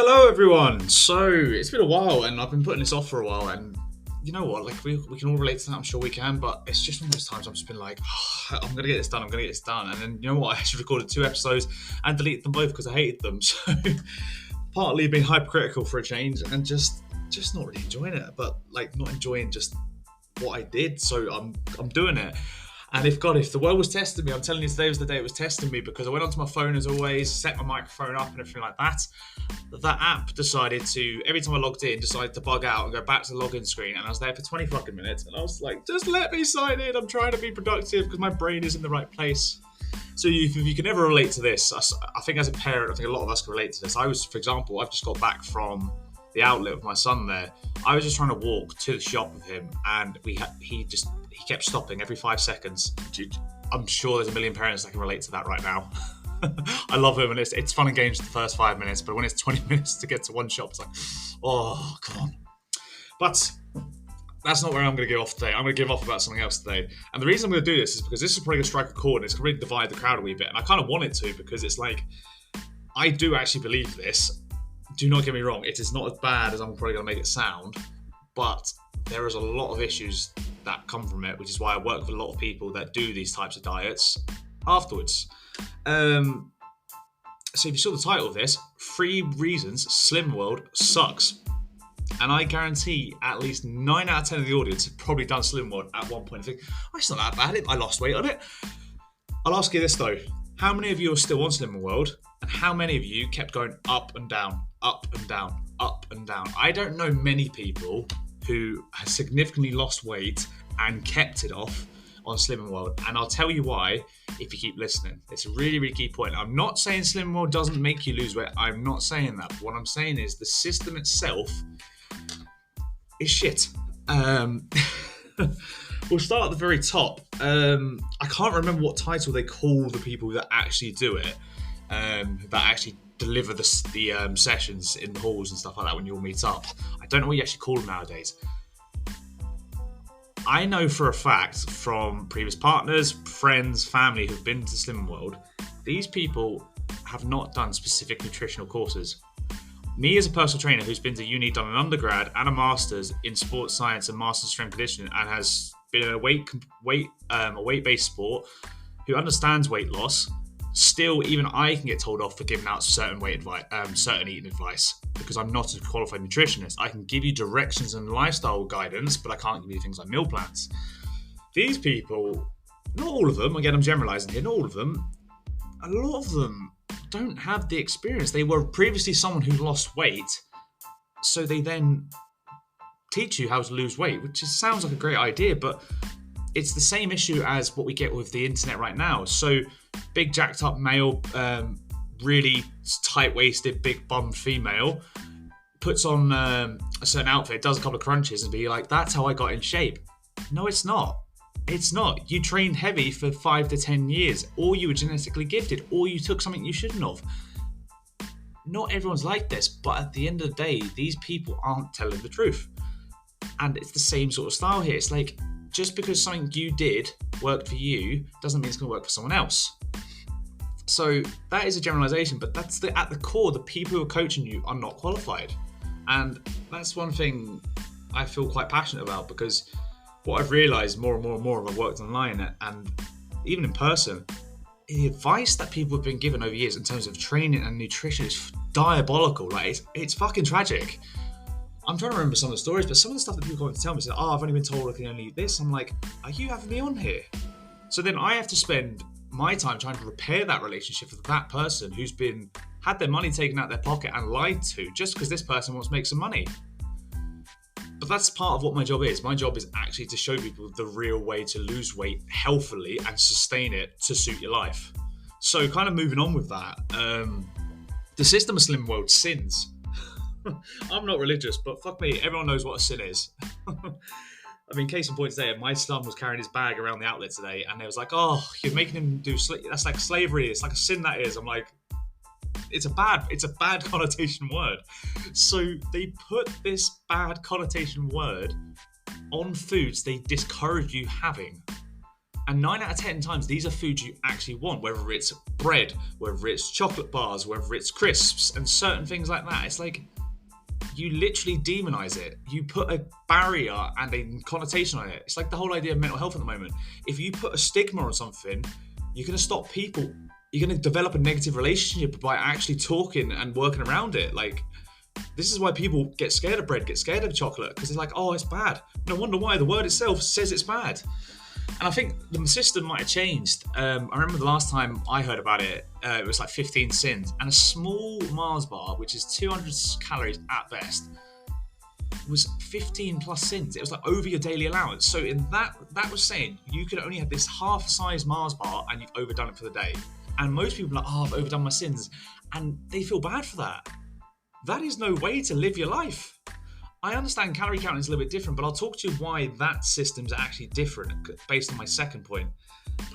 Hello, everyone. So it's been a while, and I've been putting this off for a while. And you know what? Like we can all relate to that. I'm sure we can. But it's just one of those times I've just been like, I'm gonna get this done. I'm gonna get this done. And then you know what? I actually recorded 2 episodes and deleted them both because I hated them. So partly being hypercritical for a change, and just not really enjoying it. But like not enjoying just what I did. So I'm doing it. And if the world was testing me, I'm telling you, today was the day it was testing me because I went onto my phone as always, set my microphone up and everything like that. That app decided to, every time I logged in, decided to bug out and go back to the login screen. And I was there for 20 fucking minutes. And I was like, just let me sign in. I'm trying to be productive because my brain is in the right place. So if you can ever relate to this, I think as a parent, I think a lot of us can relate to this. For example, I've just got back from the outlet with my son there. I was just trying to walk to the shop with him, and he kept stopping every 5 seconds. I'm sure there's a million parents that can relate to that right now. I love him, and it's fun and games the first 5 minutes, but when it's 20 minutes to get to one shop, it's like, oh, come on. But that's not where I'm going to give off today. I'm going to give off about something else today. And the reason I'm going to do this is because this is probably going to strike a chord, and it's going to really divide the crowd a wee bit. And I kind of want it to, because it's like, I do actually believe this. Do not get me wrong, it is not as bad as I'm probably going to make it sound, but there is a lot of issues that come from it, which is why I work with a lot of people that do these types of diets afterwards. So if you saw the title of this, 3 reasons Slim World sucks. And I guarantee at least 9 out of 10 of the audience have probably done Slim World at one point and think, oh, it's not that bad, I lost weight on it. I'll ask you this though, how many of you are still on Slim World, and how many of you kept going up and down, up and down, up and down? I don't know many people who have significantly lost weight and kept it off on Slimming World, and I'll tell you why if you keep listening. It's a really, really key point. I'm not saying Slimming World doesn't make you lose weight. I'm not saying that. What I'm saying is the system itself is shit. We'll start at the very top. I can't remember what title they call the people that actually do it, that actually deliver the sessions in the halls and stuff like that when you all meet up. I don't know what you actually call them nowadays. I know for a fact from previous partners, friends, family who've been to Slimming World, these people have not done specific nutritional courses. Me as a personal trainer who's been to uni, done an undergrad and a master's in sports science and master's strength conditioning, and has been in a weight-based sport, who understands weight loss, still even I can get told off for giving out certain weight advice, certain eating advice, because I'm not a qualified nutritionist. I can give you directions and lifestyle guidance, but I can't give you things like meal plans. These people, not all of them, again I'm generalizing here, not all of them, a lot of them don't have the experience. They were previously someone who lost weight, so they then teach you how to lose weight, which just sounds like a great idea, but it's the same issue as what we get with the internet right now. So big jacked up male, really tight-waisted, big bummed female puts on a certain outfit, does a couple of crunches and be like, that's how I got in shape. No, it's not. It's not. You trained heavy for 5 to 10 years, or you were genetically gifted, or you took something you shouldn't have. Not everyone's like this, but at the end of the day, these people aren't telling the truth. And it's the same sort of style here. It's like, just because something you did worked for you doesn't mean it's going to work for someone else. So that is a generalization, but that's at the core, the people who are coaching you are not qualified. And that's one thing I feel quite passionate about, because what I've realized more and more and more as I've worked online and even in person, the advice that people have been given over years in terms of training and nutrition is diabolical. Like it's fucking tragic. I'm trying to remember some of the stories, but some of the stuff that people come to tell me, say, I've only been told I can only eat this. I'm like, are you having me on here? So then I have to spend my time trying to repair that relationship with that person who's had their money taken out of their pocket and lied to, just because this person wants to make some money. But that's part of what my job is. My job is actually to show people the real way to lose weight healthily and sustain it to suit your life. So kind of moving on with that, the system of Slim World sins. I'm not religious, but fuck me, everyone knows what a sin is. I mean, case in point today, my son was carrying his bag around the outlet today, and they was like, oh, you're making him do, that's like slavery, it's like a sin that is. I'm like, it's a bad connotation word. So they put this bad connotation word on foods they discourage you having. And 9 out of 10 times, these are foods you actually want, whether it's bread, whether it's chocolate bars, whether it's crisps, and certain things like that. It's like, you literally demonize it. You put a barrier and a connotation on it. It's like the whole idea of mental health at the moment. If you put a stigma on something, you're going to stop people. You're going to develop a negative relationship by actually talking and working around it. Like, this is why people get scared of bread, get scared of chocolate, because they're like, oh, it's bad. No wonder why. The word itself says it's bad. And I think the system might have changed. I remember the last time I heard about it, it was like 15 sins. And a small Mars bar, which is 200 calories at best, was 15 plus sins. It was like over your daily allowance. So in that was saying you could only have this half-size Mars bar and you've overdone it for the day. And most people are like, oh, I've overdone my sins. And they feel bad for that. That is no way to live your life. I understand calorie counting is a little bit different, but I'll talk to you why that system's actually different based on my second point.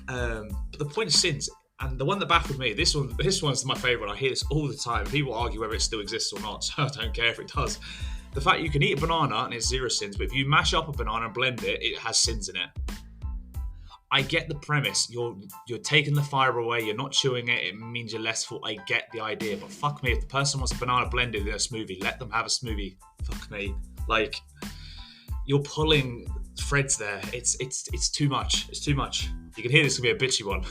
But the point of sins, and the one that baffled me, this one's my favourite. I hear this all the time. People argue whether it still exists or not, so I don't care if it does. The fact you can eat a banana and it's 0 sins, but if you mash up a banana and blend it, it has sins in it. I get the premise. You're taking the fibre away. You're not chewing it. It means you're less full. I get the idea, but fuck me, if the person wants a banana blended in a smoothie, let them have a smoothie. Fuck me. Like, you're pulling threads there. It's too much. It's too much. You can hear this could be a bitchy one.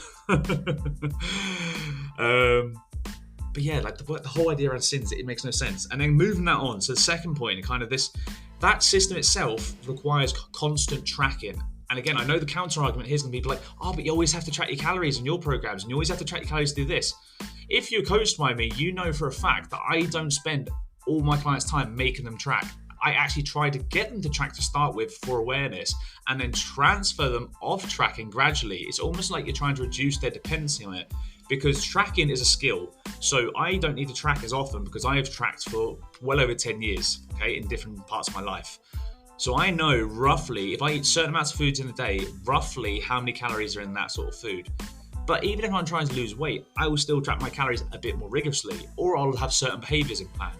But yeah, like the whole idea around sins, it makes no sense. And then moving that on, so the second point, kind of that system itself requires constant tracking. And again, I know the counter argument here is going to be like, oh, but you always have to track your calories in your programs, and you always have to track your calories to do this. If you're coached by me, you know for a fact that I don't spend all my clients' time making them track. I actually try to get them to track to start with for awareness and then transfer them off tracking gradually. It's almost like you're trying to reduce their dependency on it, because tracking is a skill. So I don't need to track as often because I have tracked for well over 10 years, okay, in different parts of my life. So I know roughly, if I eat certain amounts of foods in a day, roughly how many calories are in that sort of food. But even if I'm trying to lose weight, I will still track my calories a bit more rigorously, or I'll have certain behaviors in plan.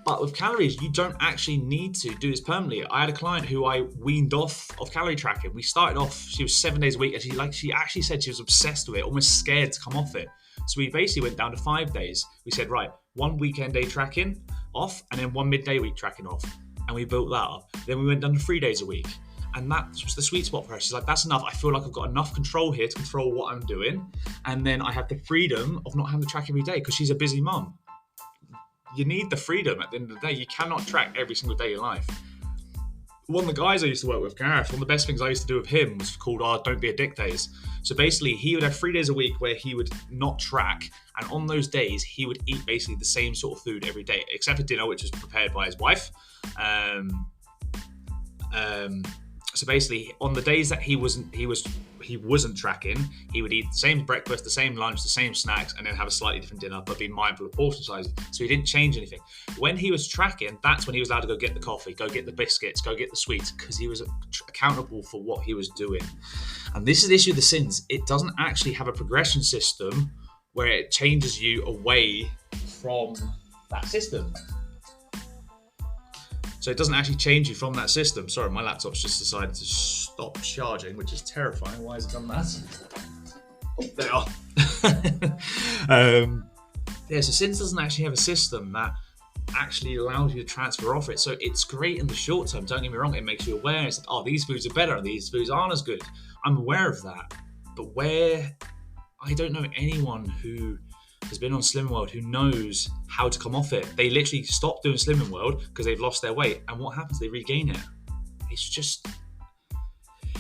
But with calories, you don't actually need to do this permanently. I had a client who I weaned off of calorie tracking. We started off, she was 7 days a week, and she actually said she was obsessed with it, almost scared to come off it. So we basically went down to 5 days. We said, right, 1 weekend day tracking off, and then 1 midday week tracking off. And we built that up. Then we went down to 3 days a week. And that was the sweet spot for her. She's like, that's enough. I feel like I've got enough control here to control what I'm doing. And then I have the freedom of not having to track every day because she's a busy mum. You need the freedom at the end of the day. You cannot track every single day of your life. One of the guys I used to work with, Gareth, one of the best things I used to do with him was called our Don't Be a Dick days. So basically, he would have 3 days a week where he would not track. And on those days, he would eat basically the same sort of food every day, except for dinner, which was prepared by his wife. So basically, on the days that he wasn't tracking, he would eat the same breakfast, the same lunch, the same snacks, and then have a slightly different dinner, but be mindful of portion size. So he didn't change anything. When he was tracking, that's when he was allowed to go get the coffee, go get the biscuits, go get the sweets, because he was accountable for what he was doing. And this is the issue with the sins. It doesn't actually have a progression system where it changes you away from that system. So it doesn't actually change you from that system. Sorry, my laptop's just decided to stop charging, which is terrifying. Why has it done that? Oh, there you are. So SINS doesn't actually have a system that actually allows you to transfer off it. So it's great in the short term, don't get me wrong. It makes you aware. It's like, oh, these foods are better. These foods aren't as good. I'm aware of that. But where I don't know anyone who has been on Slimming World who knows how to come off it. They literally stop doing Slimming World because they've lost their weight, and what happens? They regain it. It's just,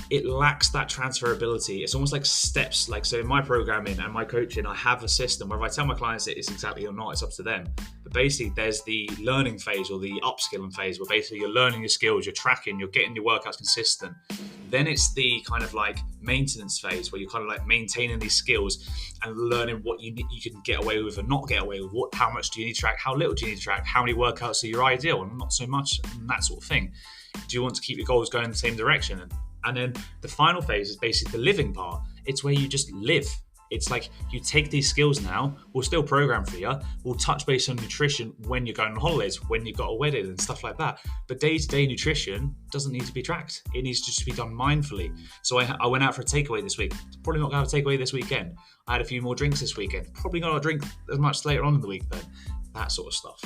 it lacks that transferability. It's almost like steps. Like, so in my programming and my coaching, I have a system where if I tell my clients it's exactly or not, it's up to them. But basically, there's the learning phase or the upskilling phase where basically you're learning your skills, you're tracking, you're getting your workouts consistent. Then it's the kind of like maintenance phase where you're kind of like maintaining these skills and learning what you can get away with and not get away with. How much do you need to track? How little do you need to track? How many workouts are your ideal and not so much, and that sort of thing. Do you want to keep your goals going in the same direction? And then the final phase is basically the living part. It's where you just live. It's like you take these skills now, we'll still program for you, we'll touch base on nutrition when you're going on holidays, when you've got a wedding and stuff like that. But day-to-day nutrition doesn't need to be tracked. It needs just to be done mindfully. So I went out for a takeaway this week. Probably not going to have a takeaway this weekend. I had a few more drinks this weekend. Probably not going to drink as much later on in the week then. That sort of stuff.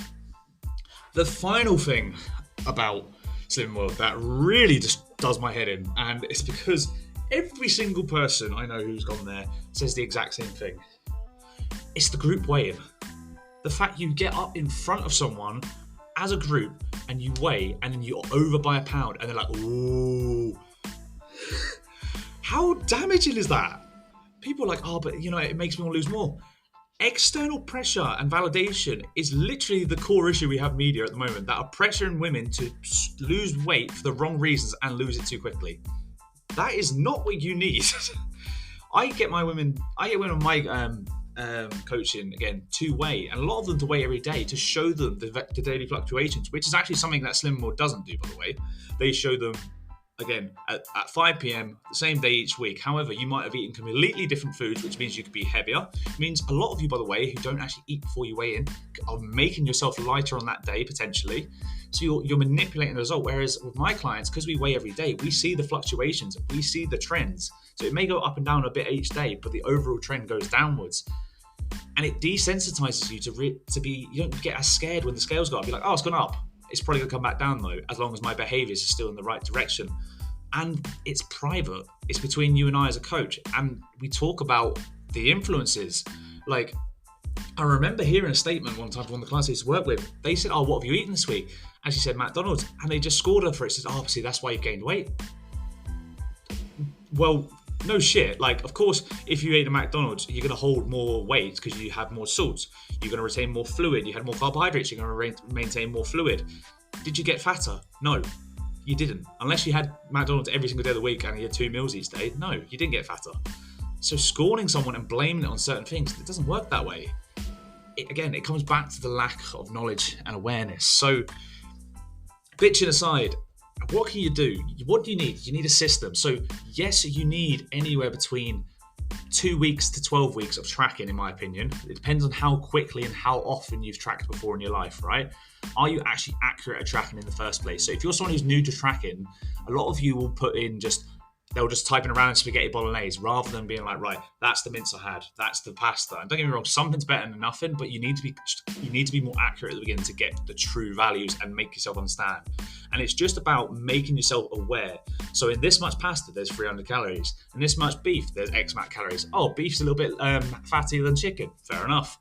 The final thing about Slimming World that really just does my head in, and it's because every single person I know who's gone there says the exact same thing. It's the group weigh-in. The fact you get up in front of someone as a group and you weigh and then you're over by a pound and they're like, ooh. How damaging is that? People are like, oh, but it makes me want to lose more. External pressure and validation is literally the core issue we have in media at the moment, that are pressuring women to lose weight for the wrong reasons and lose it too quickly. That is not what you need. I get women on my coaching again to weigh, and a lot of them to weigh every day to show them the daily fluctuations, which is actually something that Slimming World doesn't do, by the way. They show them again at 5 p.m. the same day each week. However, you might have eaten completely different foods, which means you could be heavier. It means a lot of you, by the way, who don't actually eat before you weigh in, are making yourself lighter on that day potentially. So you're manipulating the result. Whereas with my clients, because we weigh every day, we see the fluctuations, we see the trends. So it may go up and down a bit each day, but the overall trend goes downwards. And it desensitizes you you don't get as scared when the scales go up. You're like, oh, it's gone up. It's probably going to come back down though, as long as my behaviors are still in the right direction. And it's private. It's between you and I as a coach. And we talk about the influences. Like, I remember hearing a statement one time from one of the clients I used to work with. They said, oh, what have you eaten this week? And she said, McDonald's. And they just scored her for it. She said, oh, see, that's why you've gained weight. Well, no shit. Like, of course, if you ate a McDonald's, you're going to hold more weight because you have more salts. You're going to retain more fluid. You had more carbohydrates. You're going to maintain more fluid. Did you get fatter? No, you didn't. Unless you had McDonald's every single day of the week and you had 2 meals each day. No, you didn't get fatter. So scorning someone and blaming it on certain things, it doesn't work that way. It comes back to the lack of knowledge and awareness. So, bitching aside, what can you do? What do you need? You need a system. So yes, you need anywhere between 2 weeks to 12 weeks of tracking, in my opinion. It depends on how quickly and how often you've tracked before in your life, right? Are you actually accurate at tracking in the first place? So if you're someone who's new to tracking, a lot of you will put in they'll just type in around spaghetti bolognese rather than being like, right, that's the mince I had, that's the pasta. And don't get me wrong, something's better than nothing, but you need to be more accurate at the beginning to get the true values and make yourself understand. And it's just about making yourself aware. So in this much pasta, there's 300 calories. In this much beef, there's X amount of calories. Oh, beef's a little bit fattier than chicken. Fair enough.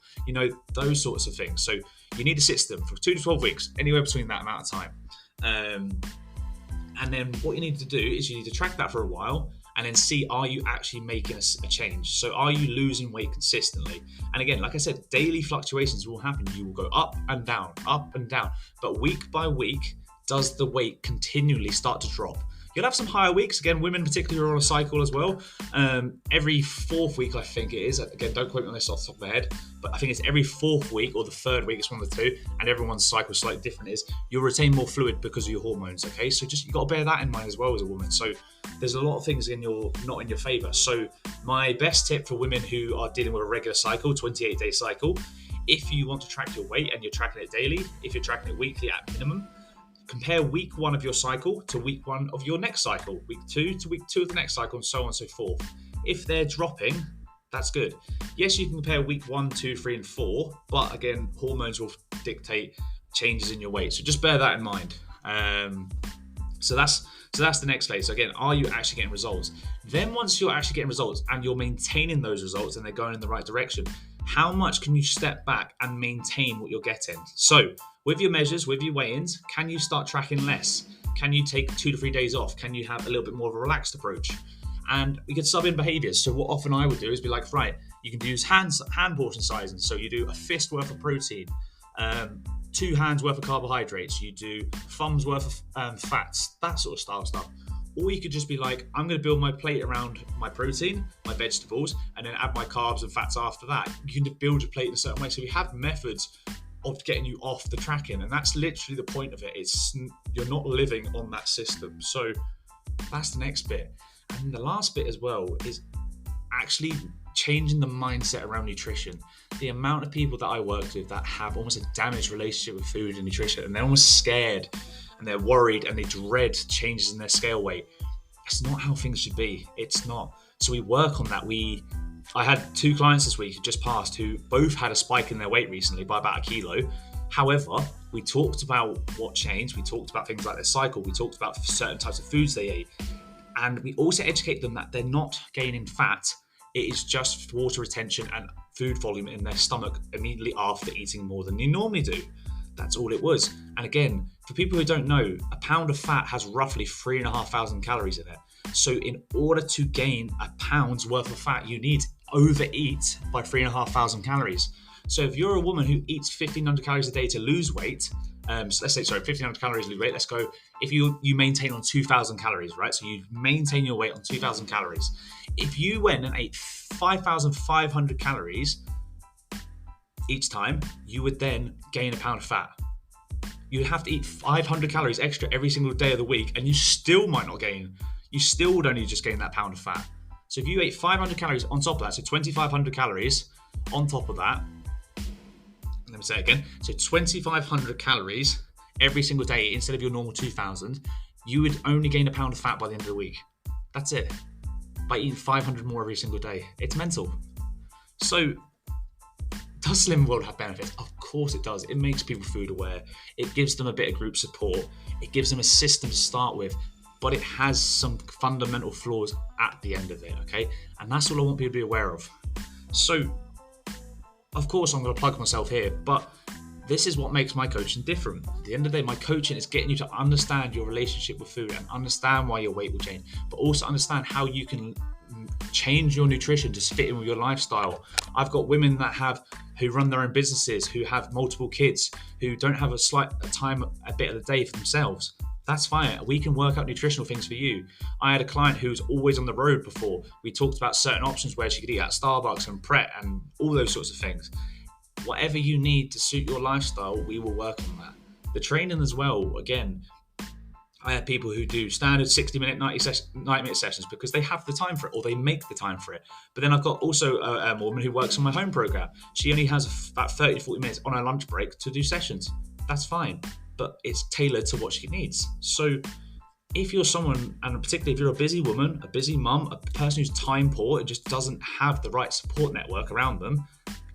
Those sorts of things. So you need a system for 2 to 12 weeks, anywhere between that amount of time. And then what you need to do is you need to track that for a while and then see, are you actually making a change? So are you losing weight consistently? And again, like I said, daily fluctuations will happen. You will go up and down. But week by week, does the weight continually start to drop? You'll have some higher weeks. Again, women particularly are on a cycle as well. Every 4th week, I think it is. Again, don't quote me on this off the top of my head, but I think it's every 4th week or the 3rd week, it's one of the two, and everyone's cycle is slightly different, is you'll retain more fluid because of your hormones, okay? So just, you got to bear that in mind as well as a woman. So there's a lot of things not in your favor. So my best tip for women who are dealing with a regular cycle, 28-day cycle, if you want to track your weight and you're tracking it daily, if you're tracking it weekly at minimum, compare week 1 of your cycle to week 1 of your next cycle, week 2 to week 2 of the next cycle, and so on and so forth. If they're dropping, that's good. Yes, you can compare week 1, 2, 3, and 4, but again, hormones will dictate changes in your weight. So just bear that in mind. So that's the next phase. So again, are you actually getting results? Then once you're actually getting results and you're maintaining those results and they're going in the right direction, how much can you step back and maintain what you're getting? So with your measures, with your weigh-ins, can you start tracking less? Can you take 2 to 3 days off? Can you have a little bit more of a relaxed approach? And we could sub in behaviors. So what often I would do is be like, right, you can use hand portion sizing. So you do a fist worth of protein, 2 hands worth of carbohydrates, you do thumbs worth of fats, that sort of style stuff. Or you could just be like, I'm going to build my plate around my protein, my vegetables, and then add my carbs and fats after that. You can build your plate in a certain way. So we have methods of getting you off the tracking, and that's literally the point of it. It's you're not living on that system. So that's the next bit. And the last bit as well is actually changing the mindset around nutrition. The amount of people that I worked with that have almost a damaged relationship with food and nutrition, and they're almost scared and they're worried and they dread changes in their scale weight. It's not how things should be. It's not. So we work on that. I had 2 clients this week who just passed who both had a spike in their weight recently by about 1 kilo. However, we talked about what changed. We talked about things like their cycle. We talked about certain types of foods they ate. And we also educate them that they're not gaining fat. It is just water retention and food volume in their stomach immediately after eating more than they normally do. That's all it was. And again, for people who don't know, a pound of fat has roughly 3,500 calories in it. So in order to gain a pound's worth of fat, you need to overeat by 3,500 calories. So if you're a woman who eats 1,500 calories a day to lose weight, so let's say, 1,500 calories to lose weight, let's go, if you maintain on 2,000 calories, right? So you maintain your weight on 2,000 calories. If you went and ate 5,500 calories each time, you would then gain a pound of fat. You'd have to eat 500 calories extra every single day of the week, and you still might not gain. You still would only just gain that pound of fat. So if you ate 500 calories on top of that, so 2,500 calories on top of that, let me say it again, so 2,500 calories every single day instead of your normal 2,000, you would only gain a pound of fat by the end of the week. That's it. By eating 500 more every single day. It's mental. So, does Slim World have benefits? Of course it does. It makes people food aware. It gives them a bit of group support. It gives them a system to start with. But it has some fundamental flaws at the end of it, okay? And that's all I want people to be aware of. So, of course, I'm going to plug myself here, but this is what makes my coaching different. At the end of the day, my coaching is getting you to understand your relationship with food and understand why your weight will change, but also understand how you can change your nutrition to fit in with your lifestyle. I've got women who run their own businesses, who have multiple kids, who don't have a bit of the day for themselves. That's fine. We can work out nutritional things for you. I had a client who was always on the road before. We talked about certain options where she could eat at Starbucks and Pret and all those sorts of things. Whatever you need to suit your lifestyle, we will work on that. The training as well, again, I have people who do standard 60-minute, 90-minute sessions because they have the time for it or they make the time for it. But then I've got also a woman who works on my home program. She only has about 30 to 40 minutes on her lunch break to do sessions. That's fine, but it's tailored to what she needs. So if you're someone, and particularly if you're a busy woman, a busy mum, a person who's time poor and just doesn't have the right support network around them,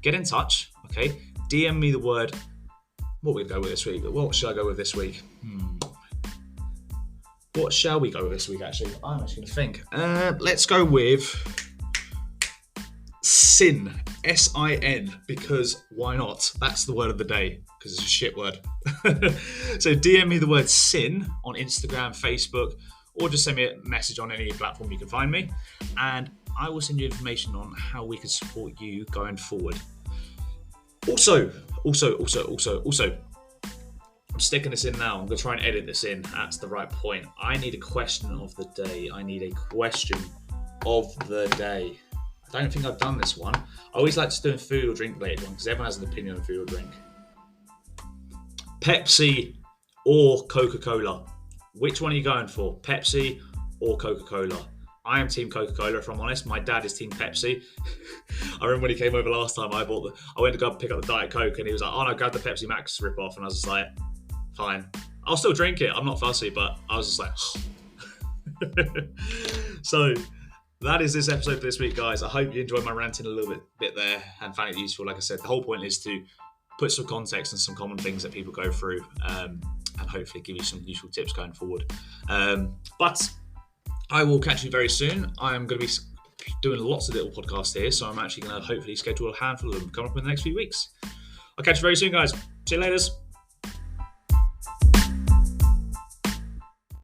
get in touch, okay? DM me the word, what are we going to go with this week? What should I go with this week? What shall we go with this week, actually? I'm actually going to think. Let's go with SIN, S-I-N, because why not? That's the word of the day, because it's a shit word. So DM me the word SIN on Instagram, Facebook, or just send me a message on any platform you can find me, and I will send you information on how we can support you going forward. Also, I'm sticking this in now. I'm going to try and edit this in at the right point. I need a question of the day. I don't think I've done this one. I always like to do a food or drink related one because everyone has an opinion on food or drink. Pepsi or Coca-Cola? Which one are you going for? Pepsi or Coca-Cola? I am team Coca-Cola, if I'm honest. My dad is team Pepsi. I remember when he came over last time, I went to go pick up the Diet Coke and he was like, oh no, grab the Pepsi Max rip-off. And I was just like, fine. I'll still drink it. I'm not fussy, but I was just like, So that is this episode for this week, guys. I hope you enjoyed my ranting a little bit there and found it useful. Like I said, the whole point is to put some context and some common things that people go through and hopefully give you some useful tips going forward. But I will catch you very soon. I am going to be doing lots of little podcasts here, so I'm actually going to hopefully schedule a handful of them coming up in the next few weeks. I'll catch you very soon, guys. See you later.